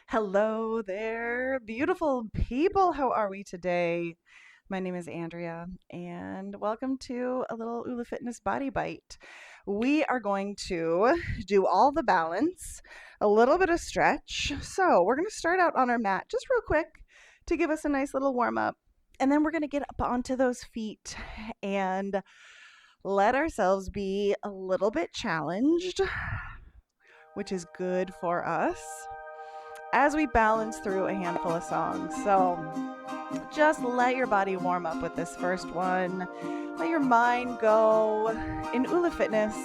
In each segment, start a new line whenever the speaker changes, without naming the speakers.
Hello there, beautiful people. How are we today? My name is Andrea, and welcome to a little Oula Fitness Body Bite. We are going to do all the balance, a little bit of stretch. So, we're going to start out on our mat just real quick to give us a nice little warm up. And then we're going to get up onto those feet and let ourselves be a little bit challenged, which is good for us as we balance through a handful of songs. So just let your body warm up with this first one. Let your mind go. In Oula Fitness,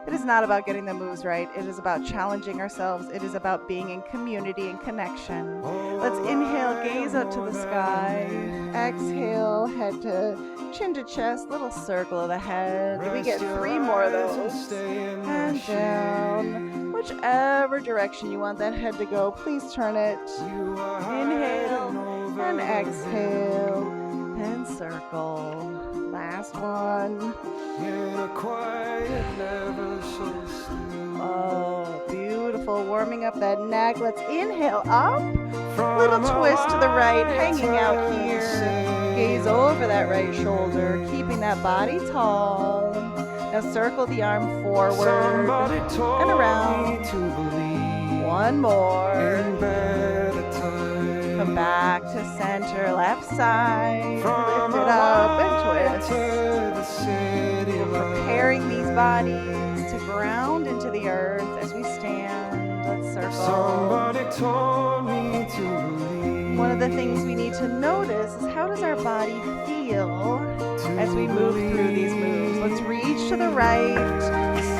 it is not about getting the moves right. It is about challenging ourselves. It is about being in community and connection. Let's inhale, gaze up to the sky. Exhale, head to chin to chest, little circle of the head. We get 3 more of those. And down. Whichever direction you want that head to go, please turn it. Inhale and exhale and circle. Last one. Oh, beautiful. Warming up that neck. Let's inhale up. Little twist to the right, hanging out here. Gaze over that right shoulder, keeping that body tall. Now circle the arm forward and around. One more. Come back to center, left side. Lift it up and twist. Preparing these bodies to ground into the earth as we stand. Let's circle. One of the things we need to notice is how does our body feel as we move through these moves. Let's reach to the right,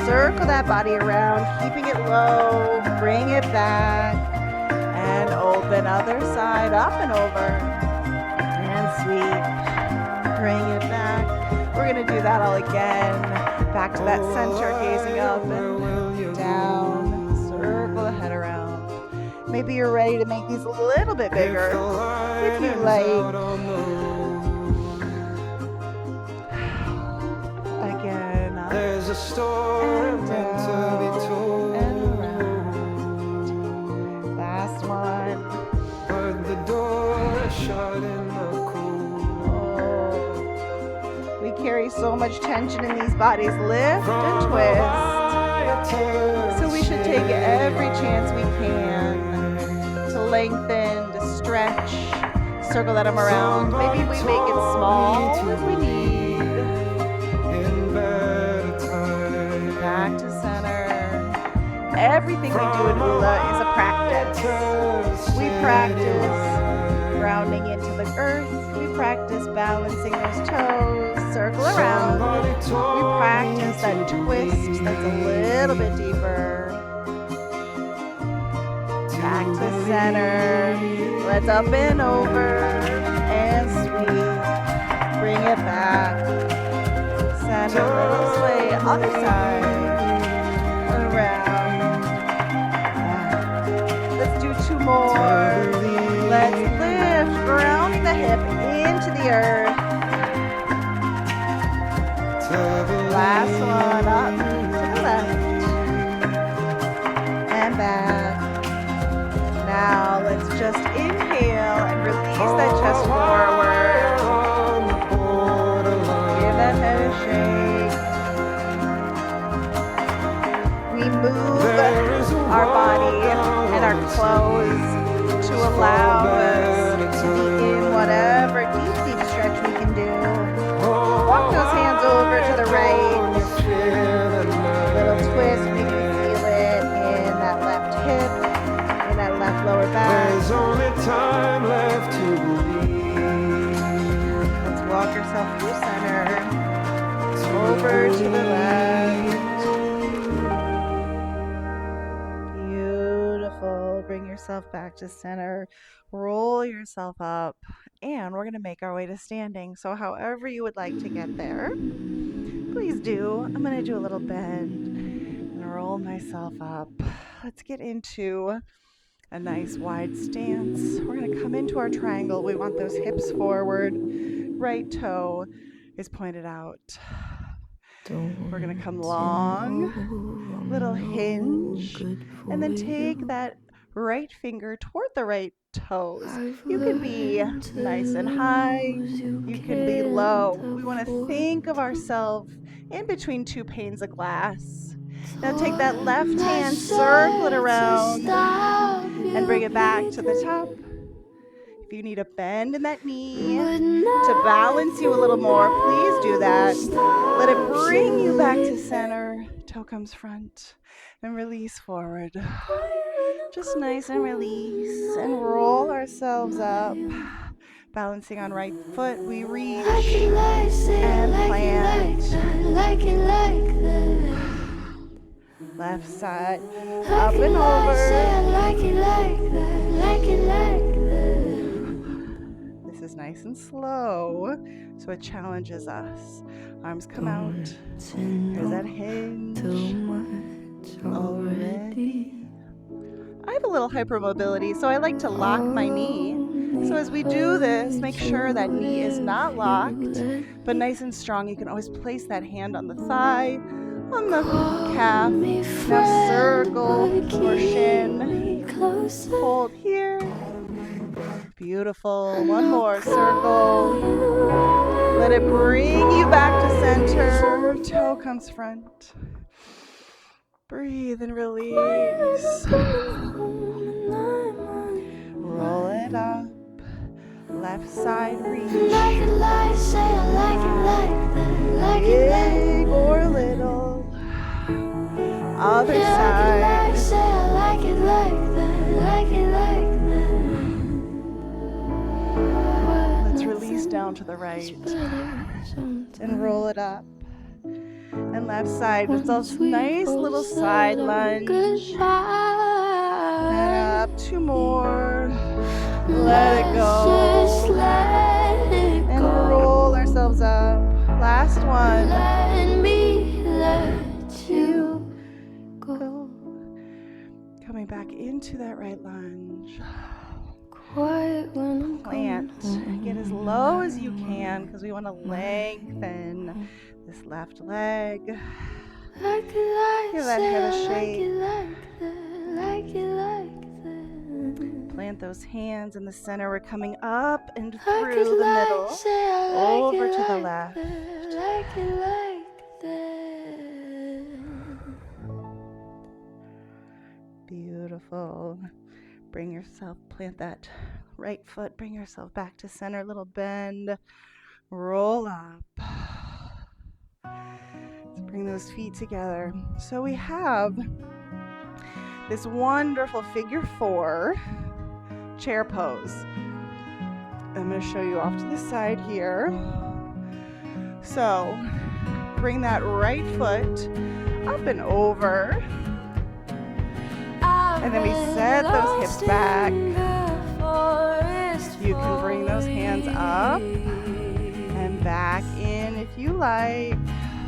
circle that body around, keeping it low, bring it back, and open other side, up and over, and sweep, bring it back. We're going to do that all again. Back to that center, gazing up and down, circle the head around. Maybe you're ready to make these a little bit bigger, if you like. There's a story meant to be told. And around. Last one. But the door is shut in the cold. Oh. We carry so much tension in these bodies. Lift and twist. So we should take every chance we can to lengthen, to stretch. Circle that arm around. Maybe we make it small if we need. Back to center. Everything we do in Oula is a practice. We practice grounding into the earth. We practice balancing those toes. Circle around. We practice that twist that's a little bit deeper. Back to center. Let's up and over. And sweep. Bring it back. Center, little sway. Other side. Around. Let's do 2 more. Let's lift, grounding the hip into the earth. Last one, up to the left. And back. Now let's just inhale and release that chest forward. Give that head a shake. We move our body and our clothes to allow us to be in whatever deep stretch we can do. Walk those hands over to the right. Little twist, maybe you feel it in that left hip, in that left lower back. There's only time left to believe. Let's walk yourself through center. Over to the left. Beautiful. Bring yourself back to center. Roll yourself up. And we're going to make our way to standing. So however you would like to get there, please do. I'm going to do a little bend and roll myself up. Let's get into a nice wide stance. We're going to come into our triangle. We want those hips forward. Right toe is pointed out. We're going to come long, little hinge, and then take that right finger toward the right toes. You can be nice and high. You can be low. We want to think of ourselves in between two panes of glass. Now take that left hand, circle it around, and bring it back to the top. If you need a bend in that knee to balance you a little more, please do that. Let it bring you back to center. Toe comes front and release forward. Just nice and release and roll ourselves up. Balancing on right foot, we reach and plant. Left side, up and over. This is nice and slow, so it challenges us. Arms come out. Here's that hinge. Already. I have a little hypermobility, so I like to lock my knee. So as we do this, make sure that knee is not locked, but nice and strong. You can always place that hand on the thigh, on the calf. Now circle or shin. Hold here. Beautiful. One more circle. Let it bring you back to center. Toe comes front. Breathe and release. Roll it up. Left side reach. Big or little. Other side. Let's release down to the right. And roll it up. And left side with those nice little side lunge. And up, two more. Let it go. And roll ourselves up. Last one. Let you go. Coming back into that right lunge. Plant. Get as low as you can because we want to lengthen this left leg. Give that head a shake. Plant those hands in the center. We're coming up and through the middle. Over to the left. Beautiful. Bring yourself, plant that right foot. Bring yourself back to center. Little bend. Roll up. Let's bring those feet together. So we have this wonderful figure 4 chair pose. I'm going to show you off to the side here. So bring that right foot up and over. And then we set those hips back. You can bring those hands up and back in if you like.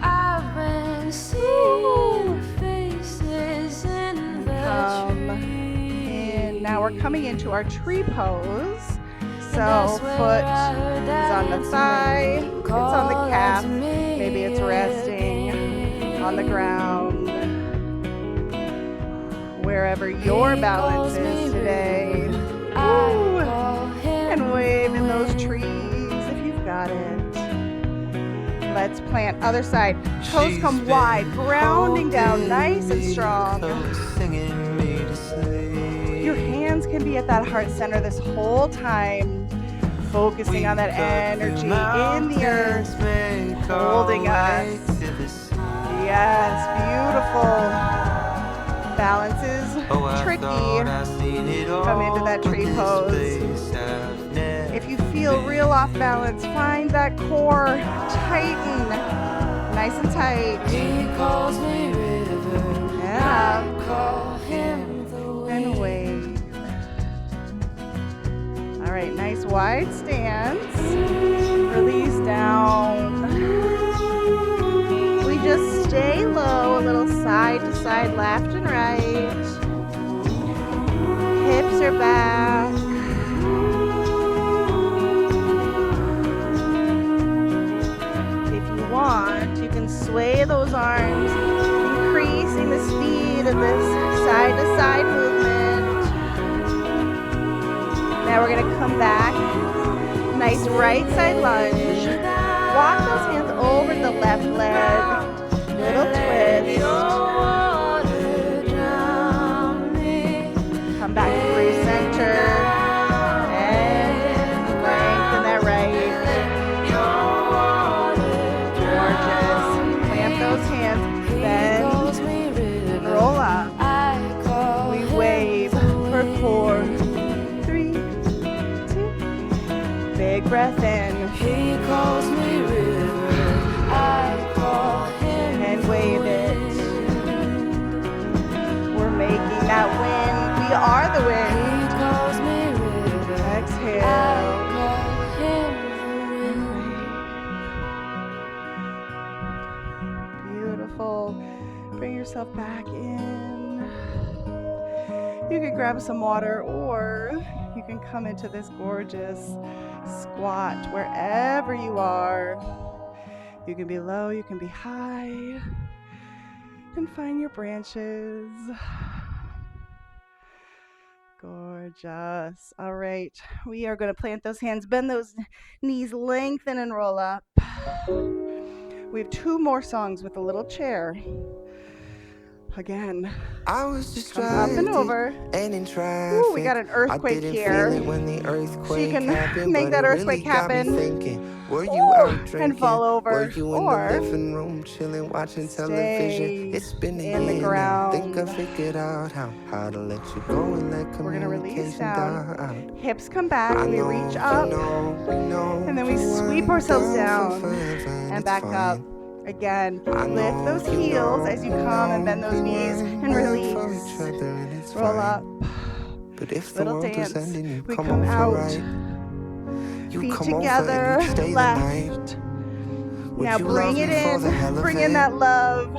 I've been seeing faces in the in. Now we're coming into our tree pose. So foot is on the thigh, it's on the calf, maybe it's resting on the ground. Wherever your balance is today. Ooh. And wave in those trees if you've got it. Let's plant other side. Toes come wide, grounding down nice and strong. Your hands can be at that heart center this whole time, focusing on that energy in the earth, holding us. Yes, beautiful. Balance is tricky. Come into that tree pose. If you feel real off balance, find that core, tighten, nice and tight. And up, and wave. All right, nice wide stance. Release down. We just stay low, a little side to side, left and right. Hips are back. If you want, you can sway those arms, increasing the speed of this side to side movement. nice right side lunge. Walk those hands over the left leg. Little twist. Come back through center. And lengthen that right. Gorgeous. Clamp those hands. Bend. Roll up. We wave for 4, 3, 2. Big breath in.
He calls me river, I call him
And wave it. We're making that wind. We are the
He
wind.
calls me river, I
Exhale.
call him the wind.
Beautiful. Bring yourself back in. You can grab some water, or you can come into this gorgeous squat wherever you are. You can be low, you can be high, and find your branches. Gorgeous. All right, we are going to plant those hands, bend those knees, lengthen and roll up. We have 2 more songs with a little chair. Again,
I was just
come up and over.
And in
Ooh, we got an earthquake here.
When the earthquake
So you can
happened,
make that
but it
earthquake
really got me
happen.
thinking, were you
Ooh,
out
and
drinking?
fall over,
Were you in
or
the living room chilling, watching television?
stay
It's been a
in the
year now.
ground.
Think I figured out how to let you go and let
We're going to release
communication
down.
down.
Hips come back.
I
We
know,
reach
you
up.
know,
And then we
you
sweep
weren't
ourselves
down
down
for forever,
and
it's
back
fine.
up. Again,
I
lift
know,
those
you
heels
know,
as you come and bend those
we
knees
weren't
and
meant
release.
for each other, and it's
Roll
fine.
up.
But if the
Little
world was
dance.
ending, you
We
come
come
over
out.
right. You
Feet
come over
together.
and you stay the
Left.
night. Would
Now
you
bring
love
it
me for the hell
in.
of
Bring
it?
in that love.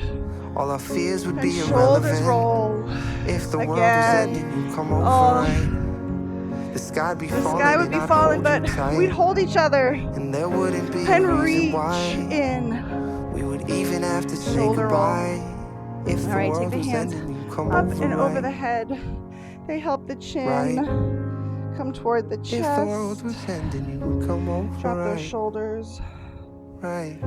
All our fears would
And
be
shoulders
irrelevant.
roll.
If the world was
Again.
ending, you'd come over
Oh.
right. The sky'd be
The
falling
sky would
and
be
I'd
falling,
hold you
but
tight.
we'd hold each other
And there wouldn't be a
and
reason
reach
why
in.
we would even have to say
Shoulder roll.
goodbye. If
All
the
right, take
world
the
was
hands
ending, you'd come
up
over
and over
right.
the head. They help the chin
Right.
come toward the
If the world
chest.
was ending, you would come over
Drop those
right.
shoulders.
Right.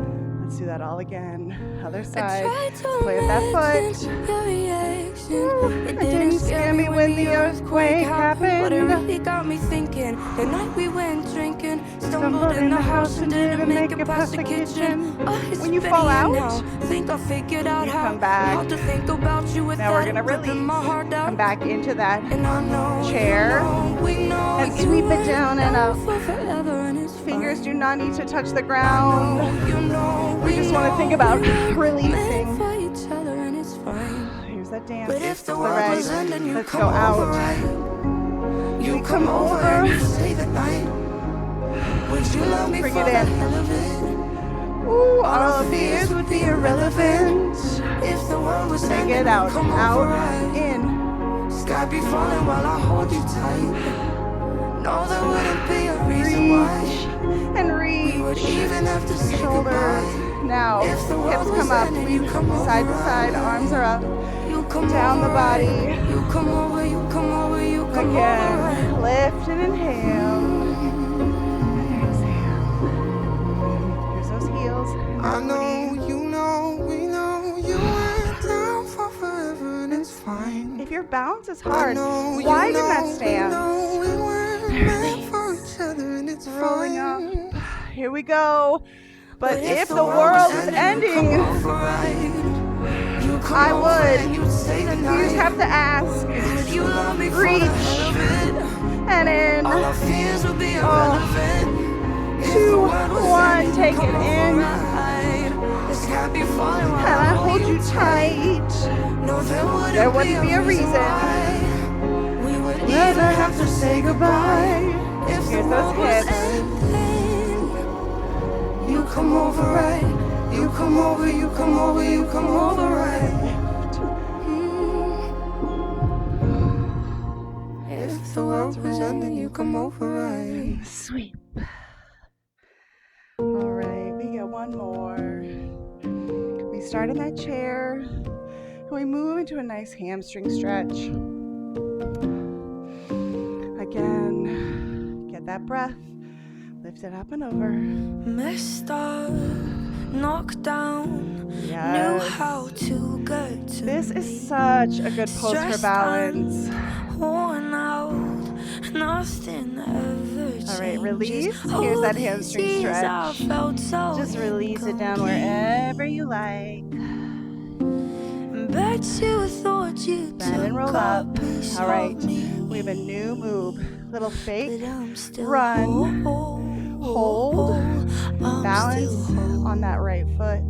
Let's do that all again. Other
I
side.
tried to
Plant that
imagine
foot.
your reaction.
Woo.
It
It didn't scare me when the earthquake happened.
But it really got me thinking. The night we went drinking,
Stumbled in the house and didn't make it past the kitchen.
Oh, it's
When you
been
fall
a year
out,
now. Think I figured out
you
how
come back.
to think about you without
Now we're gonna
ripping my
release.
heart out.
Come back into that
And I know
chair
we know
and
you
sweep it
weren't
down and
down
up.
for forever, and it's
Fingers
fine.
do not need to touch the
I
ground.
know, you know,
We just want to think about
we weren't
releasing.
meant for each other, and it's fine.
Here's that dance.
But if the
To
world
right.
was ending, you
Let's
come
go
over
out.
right. You
We
come
come
over
over.
and you stay the night. Would you love me
Bring
for
it
the
in.
hell of it?
Ooh, all of fears would be irrelevant.
If the world was
Take
ending,
it out,
you come over
out,
right.
in.
Sky be falling while I hold you tight. No, there wouldn't be a reason why
Reach and
we would
reach.
even have to say
Shoulders.
goodbye.
Now,
If the world
hips
was
come up.
ending,
We
you come over
side to
right.
side. Arms are up.
You come
Down
over
the body.
right. You come over, you come over, you come over
Again.
right.
Lift and inhale. And exhale. Here's those heels. And
I
that
know,
booty.
you know, we know you weren't down for forever, and it's fine.
If your balance is
I
hard,
know, you
widen
know,
that
we
stance.
know we weren't meant for each other, and it's
Rolling up.
fine.
Here we go. But if the
world
world was
you come
ending,
over right. You come
I
over
would.
and you'd stay the
You
night.
just have to ask.
Would you love me for
Reach.
the hell of it?
And in.
All our fears would be
Oh.
irrelevant. If the
2,
world was
1,
ending,
take
you come
it
over
in.
right. The sky be falling while
And I hold you tight.
No,
There wouldn't be a reason.
why we would
Never
even
have to say goodbye.
If
Here's
the
those
world was
hips.
ending, you come over right. You come over, you come over, you come over right. If the world was ending, you come over right.
Sweep. All right, we got one more. We start in that chair and we move into a nice hamstring stretch. Again, get that breath. Lift it up and over.
Messed up, knocked down, knew
Yes.
how to get to
This
me.
is such a good pose for
Stressed
balance.
and worn out, nothing ever changes.
All right, release. Here's
All
that
these
hamstring
years I
stretch.
felt so
Just release it down
incomplete.
wherever you like.
Bet you thought you
Bend and
took
roll
a
up.
piece
All right,
of me,
we have a new move. Little fake
but I'm still
run. Hold.
I'm
Balance
still whole.
on that right foot.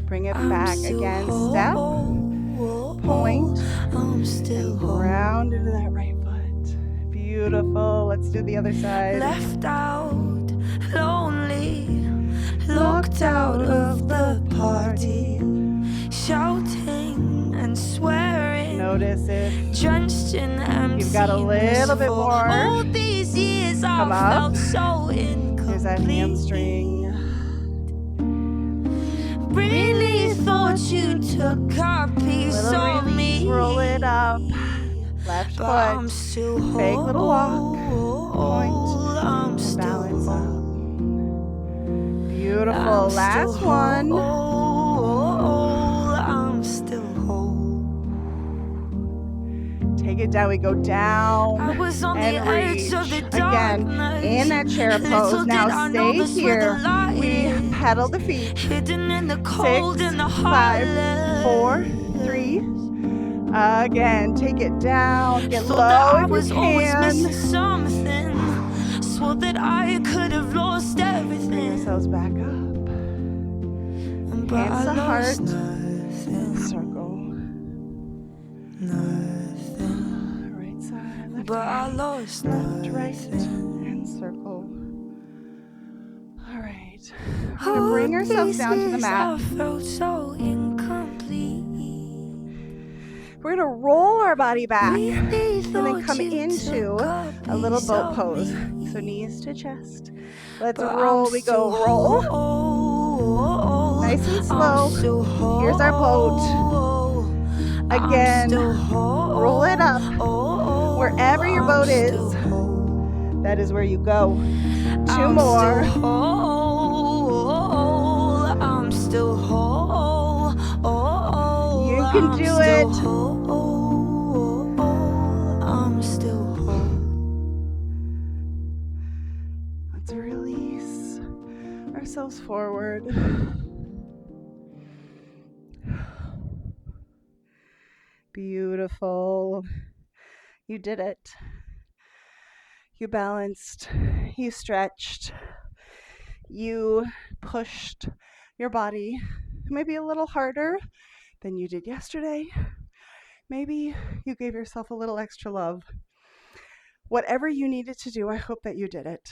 Bring it
I'm
back
still
again.
whole.
Step, point,
I'm still
and
whole.
ground into that right foot. Beautiful. Let's do the other side.
Left out, lonely, locked out of the party, shouting and swearing,
Notice if
drenched in emptiness.
you've got a little bit
For
more.
all these years
Come
I
up.
felt so incomplete.
Here's that hamstring.
Really thought you took a piece
Little
of
release.
me.
Roll it up. Left
But I'm
foot.
still
Fake little walk. Point.
I'm
And
still
balance
whole.
up. Beautiful.
I'm
Last
still
one.
whole. I'm still whole.
Take it down. We go down
I was on the
and
edge
reach.
of the
Again,
darkness.
in that chair
Little
pose.
did
Now
I know
stay
this where the
here.
light
We
is.
pedal the feet.
Hidden in the cold
6,
and the
5,
heartless.
4, 3. Again, take it down. Get
Thought that
low
I
if
was
you
always missing
can.
something. Swore that I could have lost
Bring
everything.
ourselves back up.
But
Hands
I
to heart.
lost nothing.
Circle.
Nothing.
Right side, left
But I
arm,
lost
left, right,
nothing.
and circle. All right. We're gonna bring ourselves down to the mat.
I felt so incomplete.
We're gonna roll our body back
Really
and then
thought
come
you
into
took
a little
piece
boat
of
pose.
me.
So knees to chest. Let's
But
roll.
I'm
We
still
go roll.
whole.
Nice and
I'm
slow.
still whole.
Here's our boat. Again, roll it up. Wherever your boat is, that is where you go. 2 more.
I'm still whole.
You can do it.
I'm still whole.
Let's release ourselves forward. Beautiful. You did it. You balanced. You stretched. You pushed your body maybe a little harder than you did yesterday. Maybe you gave yourself a little extra love. Whatever you needed to do, I hope that you did it.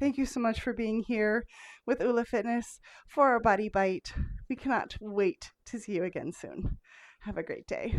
Thank you so much for being here with Oula Fitness for our Body Bite. We cannot wait to see you again soon. Have a great day.